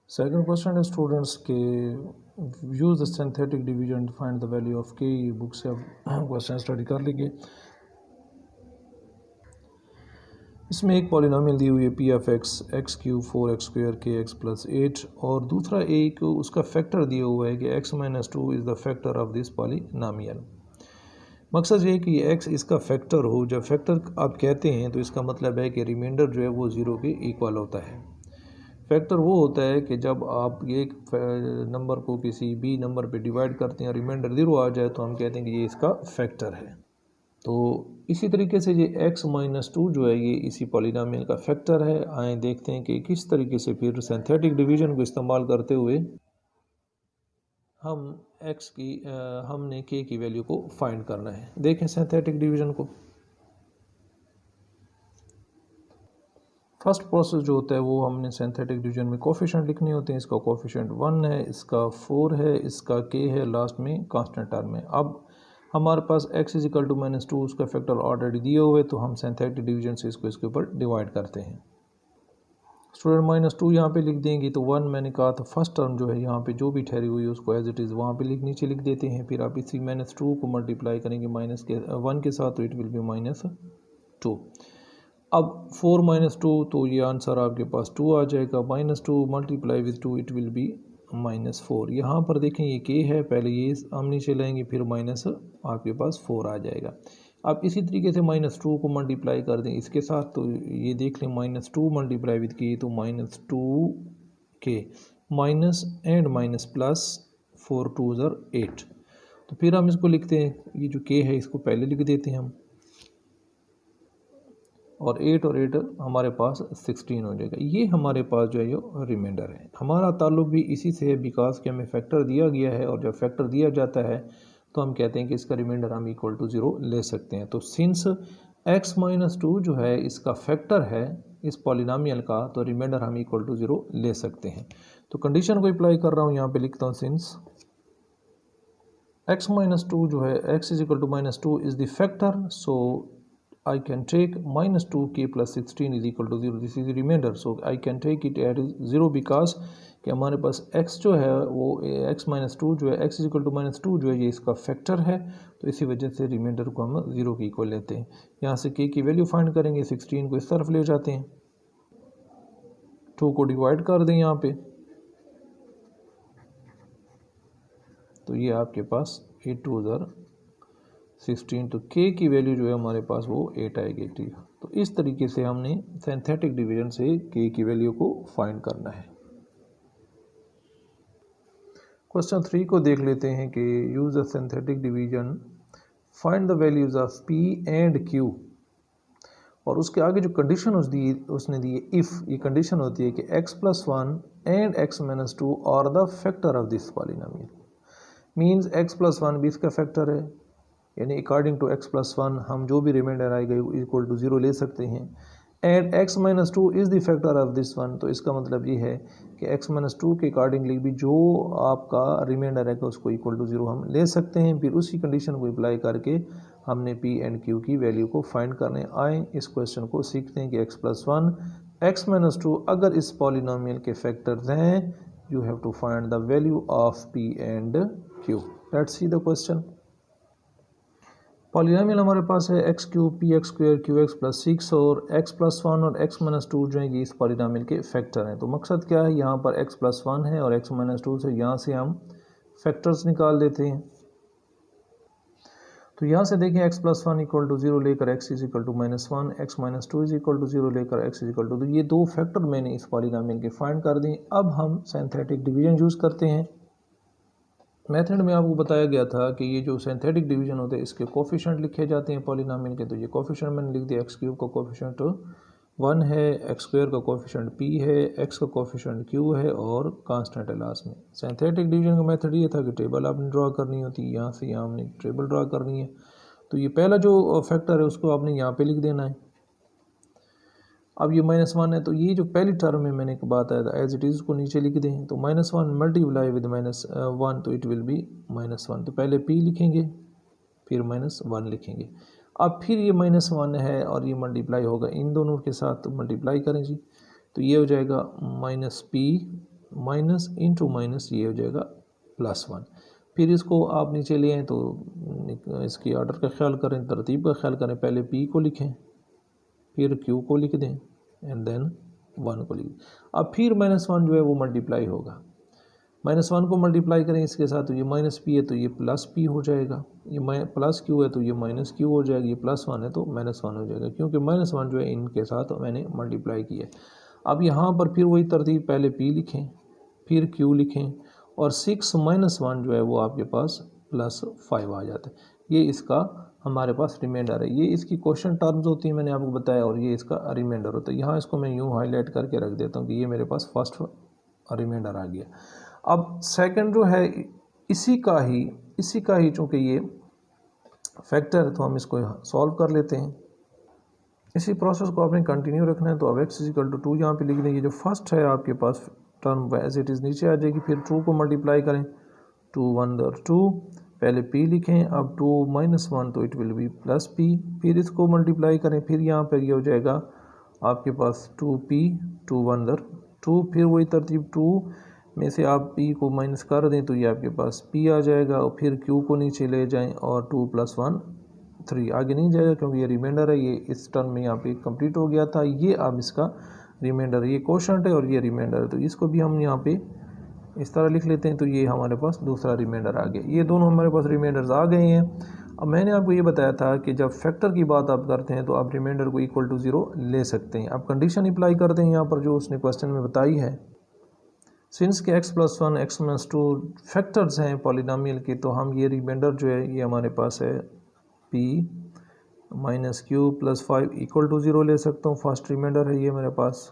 Second question है students के use the synthetic division to find the value of k. Book से अब question study कर लेंगे। इसमें एक पॉलिनोमियल दी हुई है P of x x cube 4x² के एक्स प्लस 8 और दूसरा एक उसका फैक्टर दिया हुआ है कि x minus 2 is the factor of this polynomial. मकसद ये है कि x इसका फैक्टर हो। जब फैक्टर आप कहते हैं तो इसका मतलब है कि रिमाइंडर जो है वो ज़ीरो के इक्वल होता है। फैक्टर वो होता है कि जब आप एक नंबर को किसी बी नंबर पे डिवाइड करते हैं और रिमाइंडर ज़ीरो आ जाए तो हम कहते हैं कि ये इसका फैक्टर है। तो इसी तरीके से ये x माइनस 2 जो है ये इसी पॉलिनोमियल का फैक्टर है। आए देखते हैं कि किस तरीके से फिर सिंथेटिक डिवीजन को इस्तेमाल करते हुए हम हमने k की वैल्यू को फाइंड करना है। देखें सिंथेटिक डिवीजन को। फर्स्ट प्रोसेस जो होता है वो हमने सिंथेटिक डिवीजन में कोफिशिएंट लिखने होते हैं। इसका कोफिशिएंट 1 है, इसका 4 है, इसका k है, लास्ट में कांस्टेंट टर्म है। अब हमारे पास x is equal to minus 2 उसका फैक्टर ऑलरेडी दिए हुए तो हम सिंथेटिक डिवीजन से इसको इसके ऊपर डिवाइड करते हैं। स्टूडेंट माइनस 2 यहाँ पे लिख देंगे तो 1 मैंने कहा था फर्स्ट टर्म जो है यहाँ पे जो भी ठहरी हुई है उसको एज इट इज़ वहाँ पे नीचे लिख देते हैं। फिर आप इसी माइनस 2 को मल्टीप्लाई करेंगे माइनस के 1 के साथ तो इट विल बी माइनस 2। अब 4 माइनस 2 तो ये आंसर आपके पास 2 आ जाएगा। Minus 2 multiply with 2 it will be minus 4। यहाँ पर देखें ये k है, पहले ये हम नीचे लाएंगे फिर माइनस आपके पास 4 आ जाएगा। अब इसी तरीके से माइनस 2 को मल्टीप्लाई कर दें इसके साथ तो ये देख लें माइनस 2 मल्टीप्लाई विद k तो minus 2k minus and minus plus 4 2 ज़र 8। तो फिर हम इसको लिखते हैं, ये जो k है इसको पहले लिख देते हैं हम और 8 और 8 हमारे पास 16 हो जाएगा। ये हमारे पास जो है ये रिमाइंडर है। हमारा ताल्लुक भी इसी से है बिकॉज कि हमें फैक्टर दिया गया है और जब फैक्टर दिया जाता है तो हम कहते हैं कि इसका रिमाइंडर हम इक्वल टू 0 ले सकते हैं। तो सिंस x माइनस 2 जो है इसका फैक्टर है इस पॉलिनोमियल का तो रिमाइंडर हम इक्वल टू 0 ले सकते हैं। तो कंडीशन को अप्लाई कर रहा हूँ, यहाँ पे लिखता हूँ सिंस x माइनस 2 जो है x is equal to minus 2 is the factor so I can take minus 2k plus 16 is equal to 0. This is the remainder. So I can take it as 0 because कि हमारे पास x जो है वो x minus 2 जो है x is equal to minus 2 जो है ये इसका फैक्टर है तो इसी वजह से रिमाइंडर को हम 0 के इक्वल लेते हैं। यहाँ से k की वैल्यू फाइंड करेंगे, 16 को इस तरफ ले जाते हैं, 2 को डिवाइड कर दें यहाँ पे तो ये आपके पास 8 2 ज़र 16 तो k की वैल्यू जो है हमारे पास वो 8 आएगी। ठीक है, तो इस तरीके से हमने सिंथेटिक डिवीजन से k की वैल्यू को फाइंड करना है। क्वेश्चन 3 को देख लेते हैं कि use the synthetic division find the values of p and q और उसके आगे जो कंडीशन उसने दी है इफ़, ये कंडीशन होती है कि x plus 1 and x minus 2 are the factor of this polynomial. Means x plus 1 भी इसका फैक्टर है, यानी अकॉर्डिंग टू x प्लस 1 हम जो भी रिमाइंडर आएगा इक्वल टू 0 ले सकते हैं। And x minus 2 is the factor of this one, तो इसका मतलब ये है कि x माइनस 2 के अकॉर्डिंगली भी जो आपका रिमाइंडर आएगा उसको इक्वल टू 0 हम ले सकते हैं। फिर उसी कंडीशन को अप्लाई करके हमने p एंड q की वैल्यू को फाइंड करने आए। इस क्वेश्चन को सीखते हैं कि x प्लस 1 x माइनस 2 अगर इस पॉलिनोमियल के फैक्टर्स हैं you have to find the value of p and q। Let's see the question. Polynomial हमारे पास है x cube p x square q x plus 6 और x प्लस 1 और x minus 2 जो है ये इस पॉलिनोमियल के फैक्टर हैं। तो मकसद क्या है, यहाँ पर x प्लस 1 है और x माइनस 2 से यहाँ से हम फैक्टर्स निकाल देते हैं। तो यहाँ से देखें x प्लस 1 इक्वल टू 0 लेकर x is equal to minus 1, x minus 2 is equal to 0 लेकर x इज इक्वल टू, तो ये दो फैक्टर मैंने इस पॉलिनोमियल के फाइंड कर दिए। अब हम सिंथेटिक डिवीजन यूज़ करते हैं। मेथड में आपको बताया गया था कि ये जो सिंथेटिक डिवीजन होते हैं इसके कोफिशिएंट लिखे जाते हैं पॉलिनोमियल के। तो ये कोफिशिएंट मैंने लिख दिया, एक्स क्यूब का कोफिशिएंट 1 है, एक्स स्क्वायर का कोफिशिएंट p है, x का कोफिशिएंट q है और कांस्टेंट है लास्ट में। सिंथेटिक डिवीजन का मेथड ये था कि टेबल आपने ड्रा करनी होती है, यहाँ से यहाँ हमने टेबल ड्रा करनी है। तो ये पहला जो फैक्टर है उसको आपने यहाँ पे लिख देना है। अब ये माइनस 1 है तो ये जो पहली टर्म में मैंने एक बात आया था एज इट इज़ को नीचे लिख दें। तो माइनस 1 मल्टीप्लाई विद माइनस 1 तो इट विल बी माइनस 1। तो पहले p लिखेंगे फिर माइनस 1 लिखेंगे। अब फिर ये माइनस 1 है और ये मल्टीप्लाई होगा इन दोनों के साथ, तो मल्टीप्लाई करें जी, तो ये हो जाएगा minus p minus into minus ये हो जाएगा +1। फिर इसको आप नीचे ले आएँ तो इसकी ऑर्डर का ख्याल करें, तरतीब का ख्याल करें। पहले p को लिखें, फिर q को लिख दें एंड देन 1 को लिख दें। अब फिर -1 जो है वो मल्टीप्लाई होगा, -1 को मल्टीप्लाई करें इसके साथ, तो ये -p है तो ये +p हो जाएगा, ये +q है तो ये -q हो जाएगा, ये +1 है तो -1 हो जाएगा, क्योंकि -1 जो है इनके साथ मैंने मल्टीप्लाई किया। अब यहाँ पर फिर वही तरतीब, पहले p लिखें, फिर q लिखें और 6 - 1 जो है वो आपके पास +5 आ जाता है। ये इसका हमारे पास रिमाइंडर है। ये इसकी क्वेश्चन टर्म्स होती हैं, मैंने आपको बताया, और ये इसका रिमाइंडर होता है। यहाँ इसको मैं यूँ हाईलाइट करके रख देता हूँ कि ये मेरे पास फर्स्ट रिमाइंडर आ गया। अब सेकंड जो है इसी का ही चूँकि ये फैक्टर है तो हम इसको सॉल्व कर लेते हैं। इसी प्रोसेस को आपने कंटिन्यू रखना है। तो अब x = 2 यहाँ पे लिख देंगे। जो फर्स्ट है आपके पास टर्म एज इट इज़ नीचे आ जाएगी, फिर 2 को मल्टीप्लाई करें, 2 × 1 = 2, पहले p लिखें, अब 2 - 1 तो इट विल बी +p, फिर इसको मल्टीप्लाई करें, फिर यहाँ पर ये हो जाएगा आपके पास 2p, 2 × 1 = 2, फिर वही तरतीब 2 में से आप p को माइनस कर दें तो ये आपके पास p आ जाएगा, और फिर q को नीचे ले जाएं और 2 + 1 3, आगे नहीं जाएगा क्योंकि ये रिमाइंडर है। ये इस टर्म में यहाँ पे कंप्लीट हो गया था। ये अब इसका रिमाइंडर, ये क्वोशंट है और ये रिमाइंडर है, तो इसको भी हम यहाँ पे इस तरह लिख लेते हैं। तो ये हमारे पास दूसरा रिमाइंडर आ गया। ये दोनों हमारे पास रिमाइंडर्स आ गए हैं। अब मैंने आपको ये बताया था कि जब फैक्टर की बात आप करते हैं तो आप रिमाइंडर को = 0 ले सकते हैं। आप कंडीशन अप्लाई करते हैं यहाँ पर जो उसने क्वेश्चन में बताई है। सिंस के x + 1 x - 2 फैक्टर्स हैं पॉलिनोमियल के, तो हम ये रिमाइंडर जो है ये हमारे पास है p - q + 5 = 0 ले सकता हूँ। फर्स्ट रिमाइंडर है ये मेरे पास।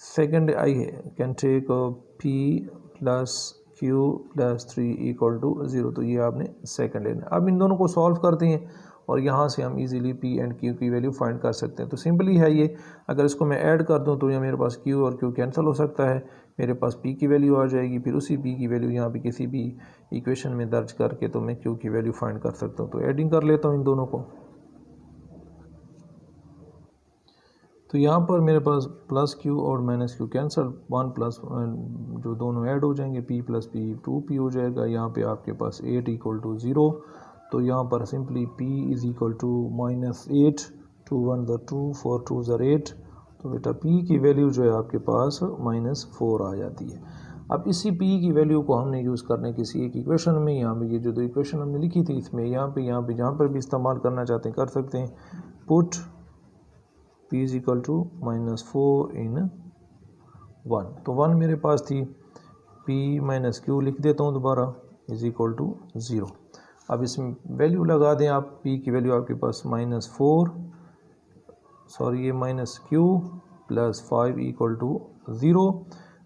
Second I can take p + q + 3 = 0, तो ये आपने सेकंड लेना। अब इन दोनों को सॉल्व करते हैं और यहाँ से हम इजीली p एंड q की वैल्यू फाइंड कर सकते हैं। तो सिंपली है ये, अगर इसको मैं ऐड कर दूँ तो ये मेरे पास q और q कैंसिल हो सकता है, मेरे पास p की वैल्यू आ जाएगी, फिर उसी p की वैल्यू यहाँ पे किसी भी इक्वेशन में दर्ज करके तो मैं q की वैल्यू फाइंड कर सकता हूँ। तो एडिंग कर लेता हूँ इन दोनों को। तो यहाँ पर मेरे पास +q और -q कैंसिल, 1 प्लस जो दोनों ऐड हो जाएंगे, p + p 2p हो जाएगा। यहाँ पे आपके पास 8 = 0, तो यहाँ पर सिंपली p = -8, 2 × 1 = 2, 4 × 2 = 8, तो बेटा p की वैल्यू जो है आपके पास -4 आ जाती है। अब इसी p की वैल्यू को हमने यूज़ करने किसी एक इक्वेशन में, यहाँ पे ये जो दो इक्वेशन हमने लिखी थी इसमें यहाँ पे जहाँ पर भी इस्तेमाल करना चाहते हैं कर सकते हैं। पुट p = -4 इन 1, तो 1 मेरे पास थी, p - q लिख देता हूँ दोबारा = 0। अब इसमें वैल्यू लगा दें आप, p की वैल्यू आपके पास -4, सॉरी ये -q + 5 = 0,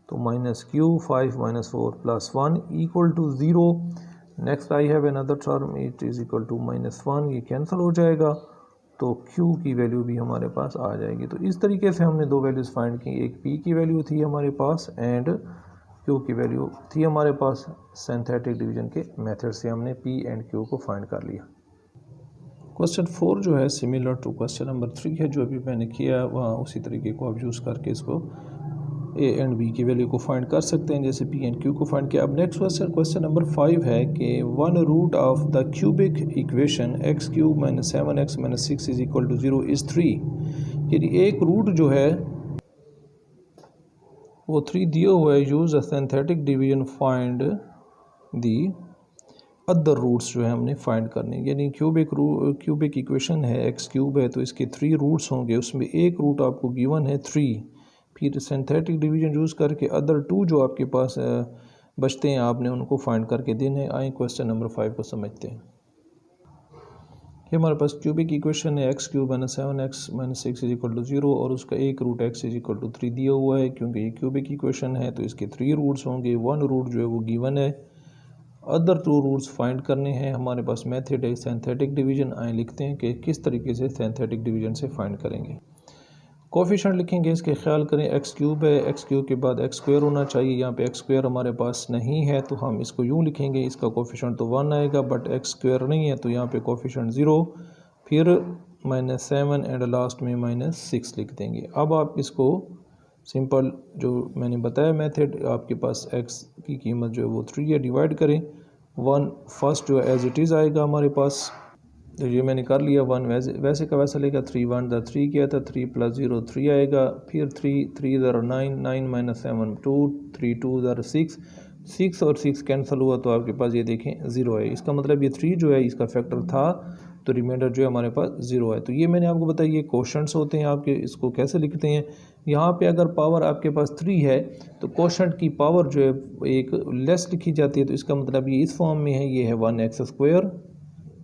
तो -q 5 - 4 + 1 = 0। Next I have another term, it = -1, ये कैंसिल हो जाएगा, तो q की वैल्यू भी हमारे पास आ जाएगी। तो इस तरीके से हमने दो वैल्यूज़ फाइंड की, एक p की वैल्यू थी हमारे पास एंड q की वैल्यू थी हमारे पास। सिंथेटिक डिवीजन के मेथड से हमने p एंड q को फाइंड कर लिया। क्वेश्चन 4 जो है सिमिलर टू क्वेश्चन नंबर 3 है, जो अभी मैंने किया वहाँ उसी तरीके को आप यूज़ करके इसको a एंड b की वैल्यू को फाइंड कर सकते हैं, जैसे p एंड q को फाइंड किया। अब नेक्स्ट क्वेश्चन नंबर 5 है कि 1 root of the cubic equation x³ - 7x - 6 = 0 is 3, यानी एक रूट जो है वो 3 दिया हुआ है। Use a synthetic division find the other roots जो है हमने फाइंड करने, यानी क्यूबिक इक्वेशन है, x³ है तो इसके 3 रूट्स होंगे, उसमें एक रूट आपको गिवन है 3, फिर सिंथेटिक डिवीजन यूज़ करके अदर 2 जो आपके पास बचते हैं आपने उनको फाइंड करके देने। आए क्वेश्चन नंबर 5 को समझते हैं। ये हमारे पास क्यूबिक इक्वेशन है, x³ - 7x - 6 = 0, और उसका एक रूट x = 3 दिया हुआ है। क्योंकि ये क्यूबिक इक्वेशन है तो इसके 3 रूट्स होंगे, 1 रूट जो है वो गिवन है, अदर 2 रूट्स फाइंड करने हैं। हमारे पास मेथड है सिंथेटिक डिवीजन। आए लिखते हैं कि किस तरीके से सिंथेटिक डिवीजन से फाइंड करेंगे। कोफिशिएंट लिखेंगे, इसके ख्याल करें x³ है, x³ के बाद x² होना चाहिए, यहाँ पे x² हमारे पास नहीं है तो हम इसको यूँ लिखेंगे, इसका कोफिशिएंट तो 1 आएगा बट x² नहीं है तो यहाँ पे कोफिशिएंट 0, फिर -7 एंड लास्ट में -6 लिख देंगे। अब आप इसको सिंपल जो मैंने बताया मेथड, आपके पास x की कीमत जो है वो 3 है, डिवाइड करें 1 फर्स्ट जो एज इट इज़ आएगा हमारे पास, तो ये मैंने कर लिया 1 वैसे का वैसा लेगा, 3 1 द 3 किया था, 3 + 0 3 आएगा, फिर 3 3 ज़रा 9 9 - 7 2 3 2 ज़रा 6 6 और 6 कैंसिल हुआ तो आपके पास ये देखें 0 है। इसका मतलब ये 3 जो है इसका फैक्टर था, तो रिमाइंडर जो है हमारे पास 0 है। तो ये मैंने आपको बताया ये क्वोशंट्स होते हैं आपके, इसको कैसे लिखते हैं। यहाँ पे अगर पावर आपके पास 3 है तो क्वोशंट की पावर जो है एक लेस लिखी जाती है, तो इसका मतलब ये इस फॉर्म में है, ये है 1x²,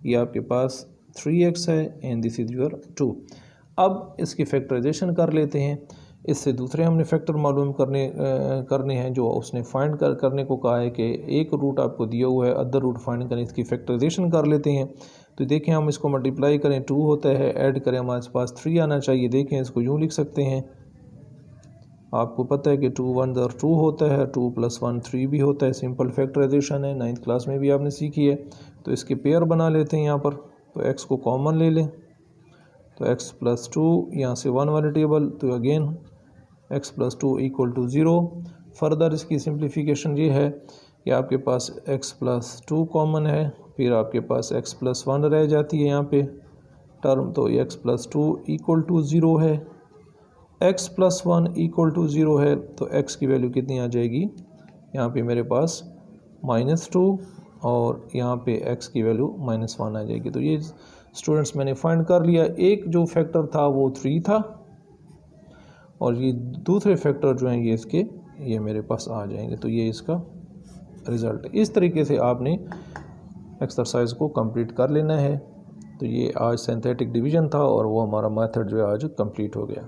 ये आपके पास 3x है एंड दिस इज़ योर 2। अब इसकी फैक्टराइजेशन कर लेते हैं। इससे दूसरे हमने फैक्टर मालूम करने हैं जो उसने फाइंड करने को कहा है कि एक रूट आपको दिया हुआ है, अदर रूट फाइंड करें, इसकी फैक्टराइजेशन कर लेते हैं। तो देखें हम इसको मल्टीप्लाई करें 2 होता है, ऐड करें हमारे पास 3 आना चाहिए। देखें इसको यूँ लिख सकते हैं, आपको पता है कि 2 1 2 होता है, 2 + 1 3 भी होता है, सिंपल फैक्टराइजेशन है, 9th क्लास में भी आपने सीखी है। तो इसके पेयर बना लेते हैं यहाँ पर, तो x को कॉमन ले लें, तो x + 2 यहाँ से 1 वाले टेबल, तो अगेन x + 2 = 0। फर्दर इसकी सिंप्लीफिकेशन ये है कि आपके पास x + 2 कॉमन है, फिर आपके पास x + 1 रह जाती है यहाँ पे टर्म, तो x + 2 = 0 है, x + 1 = 0 है, तो x की वैल्यू कितनी आ जाएगी, यहाँ पे मेरे पास -2 और यहाँ पे x की वैल्यू -1 आ जाएगी। तो ये स्टूडेंट्स मैंने फाइंड कर लिया, एक जो फैक्टर था वो 3 था और ये दूसरे फैक्टर जो हैं ये इसके ये मेरे पास आ जाएंगे, तो ये इसका रिज़ल्ट है। इस तरीके से आपने एक्सरसाइज को कंप्लीट कर लेना है। तो ये आज सिंथेटिक डिवीज़न था और वो हमारा मेथड जो है आज कंप्लीट हो गया।